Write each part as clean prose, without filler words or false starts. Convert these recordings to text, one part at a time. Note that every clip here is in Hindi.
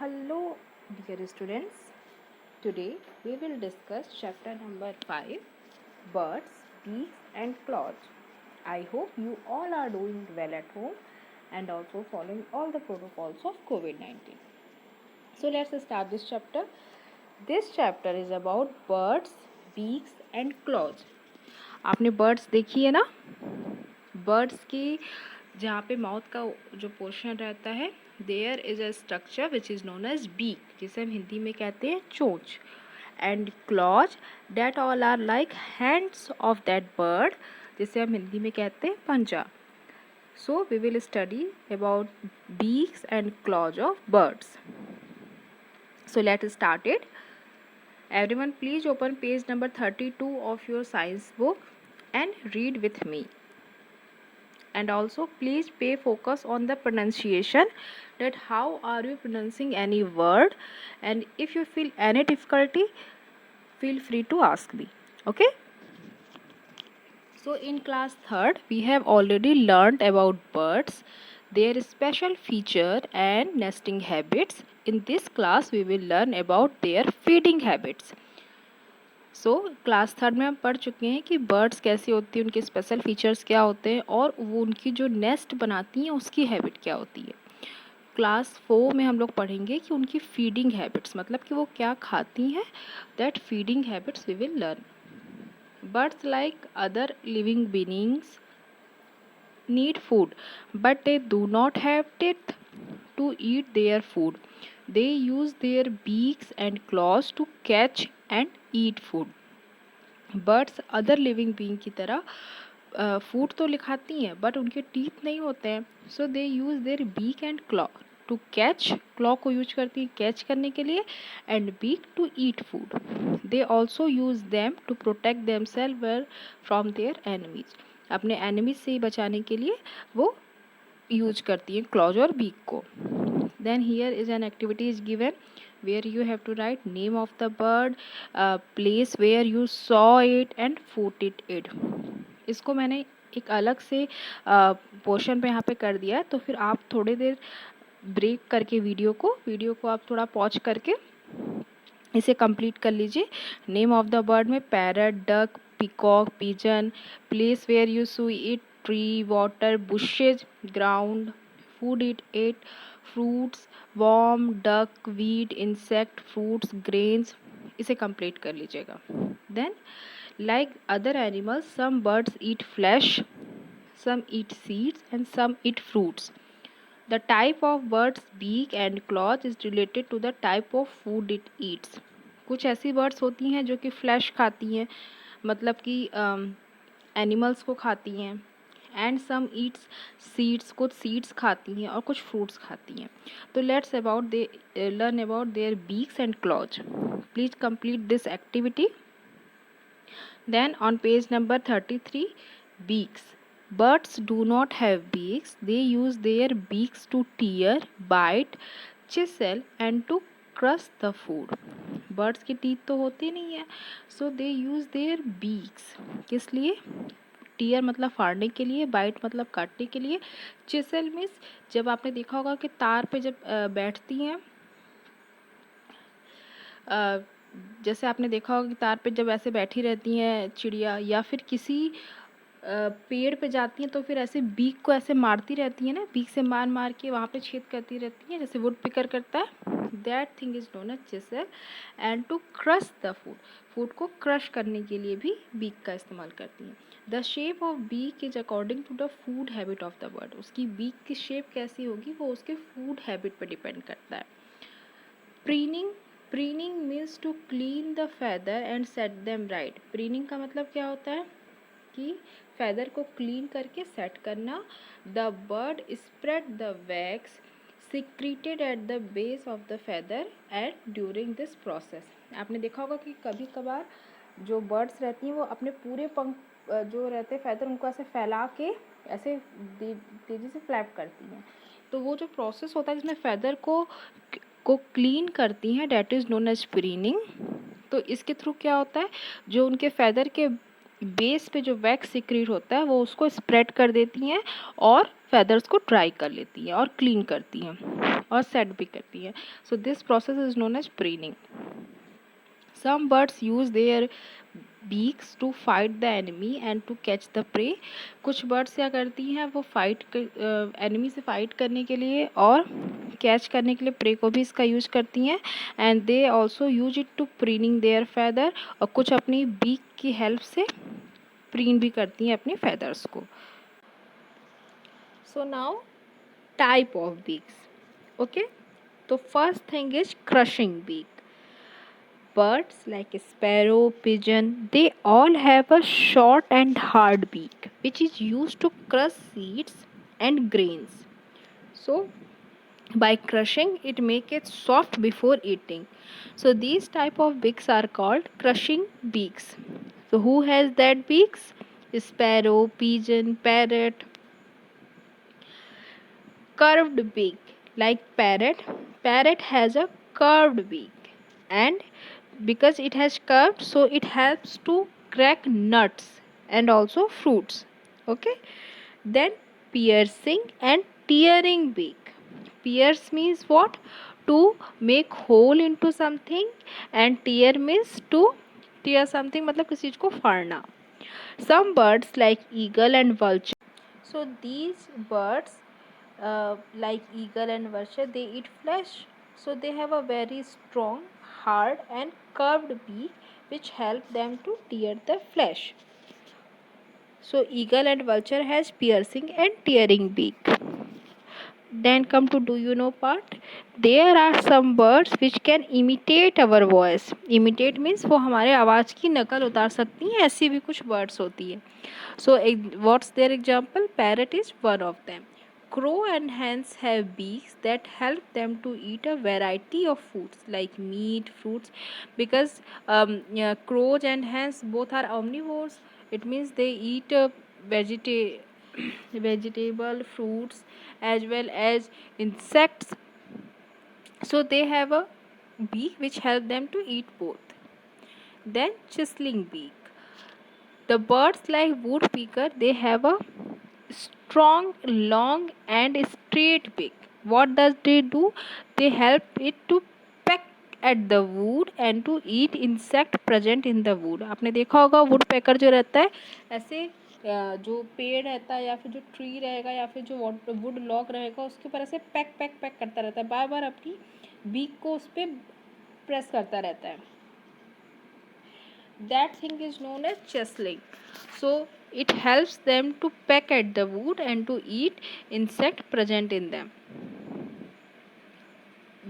Hello, dear students. Today we will discuss chapter number 5, Birds, Beaks and Claws. I hope you all are doing well at home and also following all the protocols of COVID-19. So let's start this chapter. This chapter is about birds, beaks and claws. आपने birds देखी है ना? बर्ड्स की जहाँ पे माउथ का जो पोर्शन रहता है there is a structure which is known as beak, जिसे हम हिंदी में कहते हैं चोंच, and claws that all are like hands of that bird, जिसे हम हिंदी में कहते हैं पंजा. So we will study about beaks and claws of birds. So let start it. Everyone please open page number 32 of your science book and read with me. And also please pay focus on the pronunciation, that how are you pronouncing any word, and if you feel any difficulty feel free to ask me. Okay, so in class 3rd we have already learned about birds, their special feature and nesting habits. In this class we will learn about their feeding habits. So class 3rd में हम पढ़ चुके हैं कि बर्ड्स कैसी होती हैं, उनके स्पेशल फीचर्स क्या होते हैं और वो उनकी जो नेस्ट बनाती हैं उसकी हैबिट क्या होती है. क्लास 4 में हम लोग पढ़ेंगे कि उनकी फीडिंग हैबिट्स, मतलब कि वो क्या खाती हैं. That feeding habits we will learn. Birds like other living beings need food, but they do not have teeth to eat their food. They use their beaks and claws to catch and eat food. Birds other living being की तरह फूड तो खाती हैं बट उनके टीथ नहीं होते हैं. So they use their beak and claw to catch. Claw को यूज करती हैं कैच करने के लिए, and beak to eat food. They also use them to protect themselves from their enemies. अपने एनिमीज से ही बचाने के लिए वो यूज करती हैं क्लॉज और बीक को. Then here is an activity is given where you have to write name of the bird, place where you saw it and food it. इसको मैंने एक अलग से पोर्शन पे यहाँ पे कर दिया है, तो फिर आप थोड़ी देर ब्रेक करके वीडियो को आप थोड़ा पॉज करके इसे कंप्लीट कर लीजिए. नेम ऑफ द बर्ड में parrot, duck, peacock, pigeon. Place where you saw it, tree, water, bushes, ground. Food it eat, fruits, worm, duck, wheat, insect, fruits, grains. इसे कंप्लीट कर लीजिएगा. Then like other animals some birds eat flesh, some eat seeds and some eat fruits. The type of bird's beak and claws is related to the type of food it eats. कुछ ऐसी बर्ड्स होती हैं जो कि फ्लैश खाती हैं, मतलब कि एनिमल्स को खाती हैं. एंड सम ईट्स सीड्स, कुछ सीड्स खाती हैं और कुछ फ्रूट्स खाती हैं. तो let's learn about their beaks and claws. Please complete this activity. Then on page number 33, beaks. Birds do not have beaks. They use their beaks to tear, bite, chisel and to crush the food. Birds की टीथ तो होती नहीं है, so they use their beaks. किस लिए? टीयर मतलब फाड़ने के लिए, बाइट मतलब काटने के लिए, चिसल मीन्स जब आपने देखा होगा कि तार पे जब बैठती हैं, जैसे आपने देखा होगा कि तार पे जब ऐसे बैठी रहती हैं चिड़िया, या फिर किसी पेड़ पे जाती हैं तो फिर ऐसे बीक को ऐसे मारती रहती हैं ना, बीक से मार मार के वहाँ पे छेद करती रहती हैं जैसे वुड पिकर करता है. That thing is known as chisel. And to crush the food, food को क्रश करने के लिए भी बीक का इस्तेमाल करती हैं. The shape of beak is according to the food habit of the bird. उसकी बीक की शेप कैसी होगी वो उसके फूड हैबिट पर डिपेंड करता है. Preening means to clean the feather and set them right. Preening का मतलब क्या होता है कि फेदर को क्लीन करके सेट करना. The bird spread the wax secreted at the base of the feather and during this process. आपने देखा होगा कि कभी कभार जो बर्ड्स रहती हैं वो अपने पूरे पंख जो रहते हैं फेदर उनको ऐसे फैला के ऐसे तेज़ी से फ्लैप करती हैं. तो वो जो प्रोसेस होता है जिसमें फेदर को क्लीन करती हैं, that is known as preening. तो इसके थ्रू क्या होता है, जो उनके फेदर के बेस पे जो वैक्स सिक्रीट होता है वो उसको स्प्रेड कर देती हैं और फेदर्स को ड्राई कर लेती हैं और क्लीन करती हैं और सेट भी करती हैं. So this process is known as preening. Some birds use their beaks to fight the enemy and to catch the prey. कुछ birds क्या करती हैं, वो enemy से fight करने के लिए और catch करने के लिए prey को भी इसका use करती हैं. And they also use it to preening their feather. और कुछ अपनी beak की help से preen भी करती हैं अपनी feathers को. So now type of beaks. Okay. तो first thing is crushing beak. Birds like sparrow, pigeon, they all have a short and hard beak which is used to crush seeds and grains. So by crushing it make it soft before eating. So these type of beaks are called crushing beaks. So who has that beaks? Sparrow, pigeon, parrot. Curved beak like parrot. Parrot has a curved beak, and because it has curved, so it helps to crack nuts and also fruits. Okay. Then piercing and tearing beak. Pierce means what? To make hole into something, and tear means to tear something, मतलब किसी चीज को फाड़ना. Some birds like eagle and vulture. So these birds like eagle and vulture, they eat flesh. So they have a very strong, hard and curved beak which help them to tear the flesh. So eagle and vulture has piercing and tearing beak. Then come to do you know part. There are some birds which can imitate our voice. Imitate means वो हमारे आवाज़ की नकल उतार सकती हैं. ऐसी भी कुछ birds होती है. So what's their example? Parrot is one of them. Crow and hens have beaks that help them to eat a variety of foods like meat, fruits. Because yeah, crows and hens both are omnivores. It means they eat vegetable, fruits as well as insects. So they have a beak which help them to eat both. Then chiseling beak. The birds like woodpecker, they have a strong, long and straight beak. What does they do? They help it to peck at the wood and to eat insect present in the wood. आपने देखा होगा woodpecker जो रहता है ऐसे जो पेड़ रहता है या फिर जो ट्री रहेगा या फिर जो वुड लॉग रहेगा उसके ऊपर ऐसे पैक पैक पैक करता रहता है, बार बार अपनी बीक को उस पर प्रेस करता रहता है. That thing is known as chiseling. So it helps them to peck at the wood and to eat insect present in them.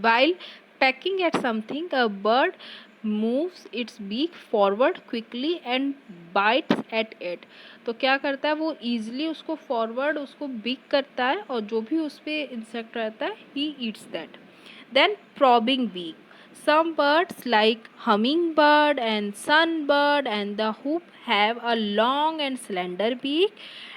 While pecking at something, a bird moves its beak forward quickly and bites at it. तो क्या करता है वो easily उसको forward उसको beak करता है और जो भी उस पे insect रहता है he eats that. Then probing beak. Some birds like hummingbird and sunbird and the hoop have a long and slender beak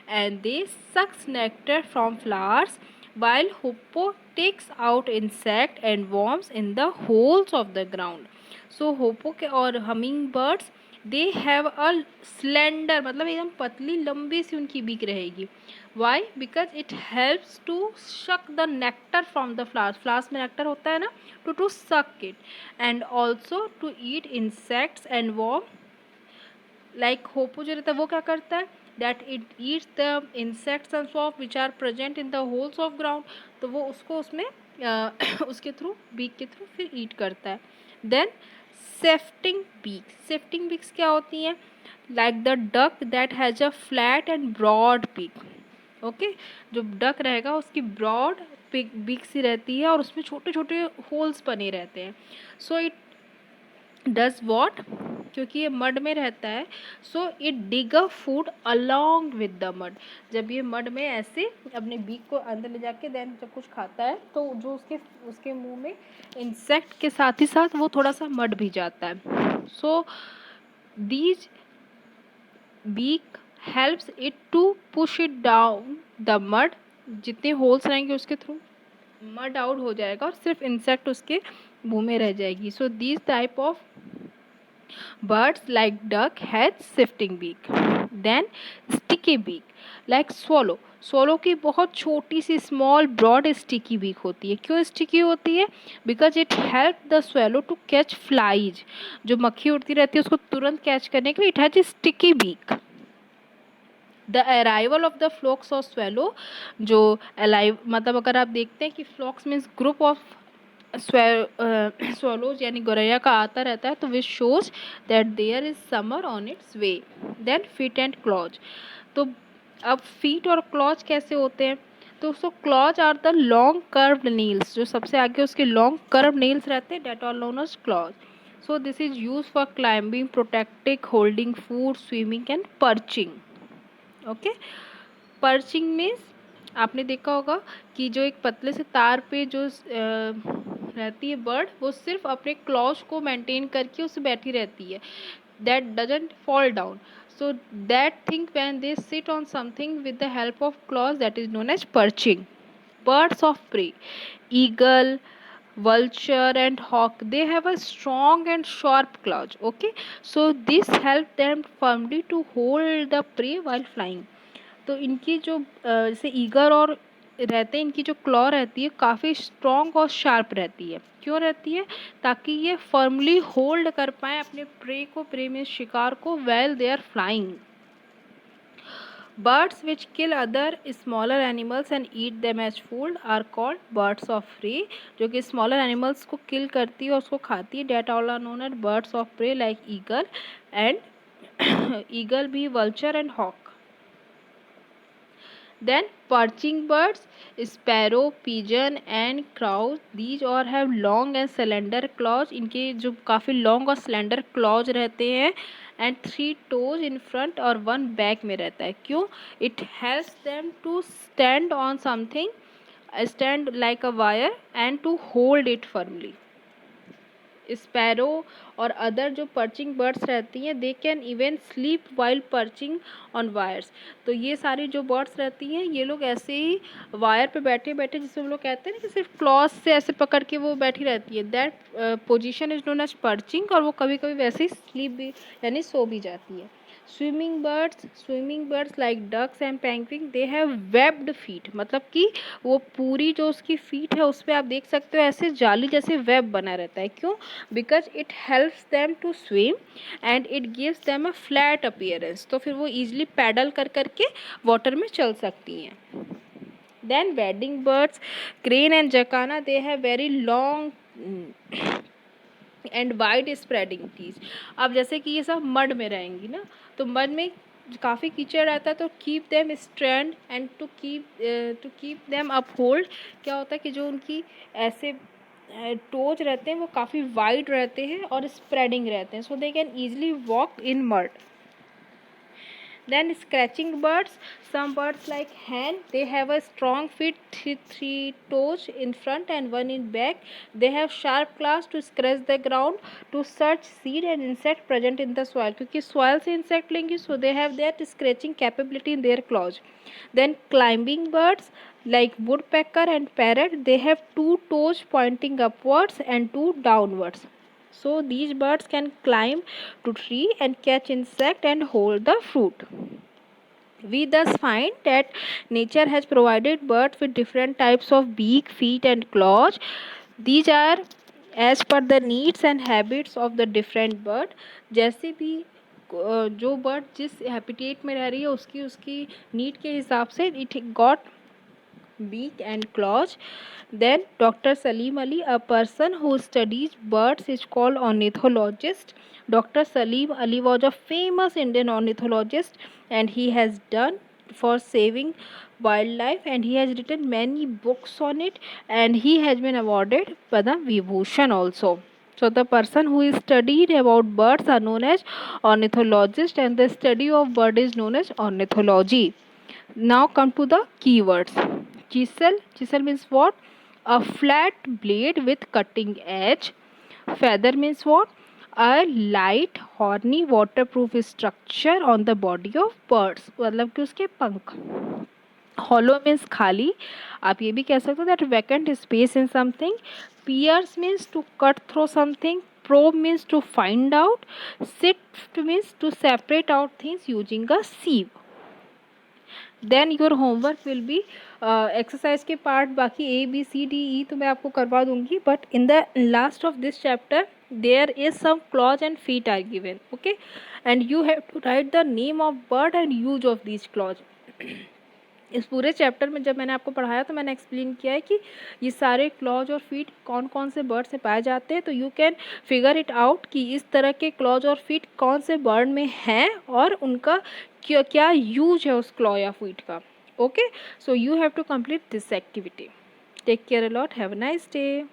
and they suck nectar from flowers, while hoopoe takes out insect and worms in the holes of the ground. So hoopoe और hummingbirds they have a slender मतलब एकदम पतली लंबी सी उनकी बीक रहेगी. Why? Because it helps to suck the nectar from the flowers. Flowers में nectar होता है ना, to suck it and also to eat insects and worm. Like hoopoe जो रहता है वो क्या करता है? That it eats the insects and swarm which are present in the holes of ground. तो वो उसको उसमें उसके थ्रू बीक के थ्रू फिर ईट करता है. Then sifting beaks. Sifting beaks क्या होती हैं? Like the duck that has a flat and broad beak. Okay जो डक रहेगा उसकी ब्रॉड बीक सी रहती है और उसमें छोटे छोटे होल्स बने रहते हैं. सो इट डज वॉट, क्योंकि ये मड में रहता है, so it dig a food along with the mud. जब ये मड में ऐसे अपने बीक को अंदर ले जाके देन जब कुछ खाता है तो जो उसके मुंह में इंसेक्ट के साथ ही साथ वो थोड़ा सा मड भी जाता है. So these beak helps it to push it down the mud. जितने होल्स रहेंगे उसके थ्रू मड आउट हो जाएगा और सिर्फ इंसेक्ट उसके मुंह में रह जाएगी. So these type of birds like duck has sifting beak. Then sticky beak like swallow. swallow की बहुत छोटी सी स्मॉल ब्रॉड स्टिकी बीक होती है. क्यों स्टिकी होती है? Because it help the swallow to catch flies. जो मक्खी उड़ती रहती है उसको तुरंत कैच करने के लिए it has sticky beak. The arrival of the flocks of swallow, जो अलाइव मतलब अगर आप देखते हैं कि flocks means group of swallows यानी गौरैया का आता रहता है, तो which shows that there is summer on its way. Then feet and claws. तो अब फीट और क्लॉज कैसे होते हैं? तो उसको claws are the long curved nails, जो सबसे आगे उसके लॉन्ग कर्व नील्स रहते हैं, that are known as claws. So this is use for climbing, protecting, holding food, swimming and perching. Okay. Perching means आपने देखा होगा कि जो एक पतले से तार पे जो रहती है बर्ड, वो सिर्फ अपने क्लॉज को मेंटेन करके उससे बैठी रहती है. That doesn't fall down. So that thing when they sit on something with the help of claws, that is known as perching. Birds of prey, eagle, vulture and hawk, they have a strong and sharp claws. Okay, so this help them firmly to hold the prey while flying. तो इनकी जो जैसे ईगर और रहते हैं, इनकी जो क्लॉ रहती है काफ़ी स्ट्रॉन्ग और शार्प रहती है. क्यों रहती है? ताकि ये फर्मली होल्ड कर पाए अपने प्रे को, प्रे में शिकार को, well they are flying. Birds which kill other smaller animals and eat them as food are called birds of prey. जो कि स्मॉलर एनिमल्स को किल करती है और उसको खाती है, that all are known as birds of prey like eagle and eagle भी, vulture and hawk. Then perching birds, sparrow, pigeon and crows, these all have long and slender claws. इनके जो काफ़ी long और slender claws रहते हैं and 3 toes in front और 1 back में रहता है. क्यों? It helps them to stand on something, stand like a wire and to hold it firmly. Sparrow और अदर जो पर्चिंग बर्ड्स रहती हैं, they can even sleep while perching on wires. तो ये सारी जो बर्ड्स रहती हैं, ये लोग ऐसे ही वायर पे बैठे बैठे, जिसे हम लोग कहते हैं ना कि सिर्फ क्लॉज से ऐसे पकड़ के वो बैठी रहती है, that position is known as perching. और वो कभी कभी वैसे ही स्लीप भी यानी सो भी जाती है. Swimming birds like ducks and penguin, they have webbed feet. मतलब कि वो पूरी जो उसकी फीट है उस पर आप देख सकते हो ऐसे जाली जैसे वेब बना रहता है. क्यों? Because it helps them to swim and it gives them a flat appearance. तो फिर वो ईजिली पैडल कर करके वाटर में चल सकती हैं. Then wading birds, crane and jacana, they have very long and wide spreading toes. अब जैसे कि ये सब मड में रहेंगी ना, तो मड में काफ़ी कीचड़ रहता है, तो keep them strand and to keep them up hold. क्या होता है कि जो उनकी ऐसे टोज रहते हैं वो काफ़ी वाइड रहते हैं और स्प्रेडिंग रहते हैं, so they can easily walk in mud. Then scratching birds, some birds like hen, they have a strong feet, three toes in front and 1 in back. They have sharp claws to scratch the ground to search seed and insect present in the soil. क्योंकि soil से insect लेंगे, so they have that scratching capability in their claws. Then climbing birds like woodpecker and parrot, they have 2 toes pointing upwards and 2 downwards. So these birds can climb to tree and catch insect and hold the fruit. We thus find that nature has provided birds with different types of beak, feet and claws. These are as per the needs and habits of the different bird. जैसे भी जो बर्ड जिस हैबिटेट में रह रही है उसकी नीड के हिसाब से it got beak and claws. Then Dr. Salim Ali, a person who studies birds, is called ornithologist. Dr. Salim Ali was a famous Indian ornithologist and he has done for saving wildlife and he has written many books on it and he has been awarded Padma Vibhushan also. So the person who is studied about birds are known as ornithologist and the study of bird is known as ornithology. Now come to the keywords. Chisel means what? A flat blade with cutting edge. Feather means what? A light horny waterproof structure on the body of birds. मतलब कि उसके पंख. Hollow means खाली. आप ये भी कह सकते हो that vacant space in something. Pierce means to cut through something. probe means to find out, sift means to separate out things using a sieve. Then your homework will be exercise के पार्ट बाकी ABCDE तो मैं आपको करवा दूंगी, but in the last of this chapter there is some claws and feet are given, okay, and you have to write the name of bird and use of this claws. इस पूरे चैप्टर में जब मैंने आपको पढ़ाया तो मैंने एक्सप्लेन किया है कि ये सारे क्लॉज और फीट कौन कौन से बर्ड से पाए जाते हैं, तो you can figure it out कि इस तरह के क्लॉज और फीट कौन से बर्ड में हैं और उनका क्या क्या यूज है उस क्लॉ या फीट का. Okay, so you have to complete this activity. Take care a lot, have a nice day.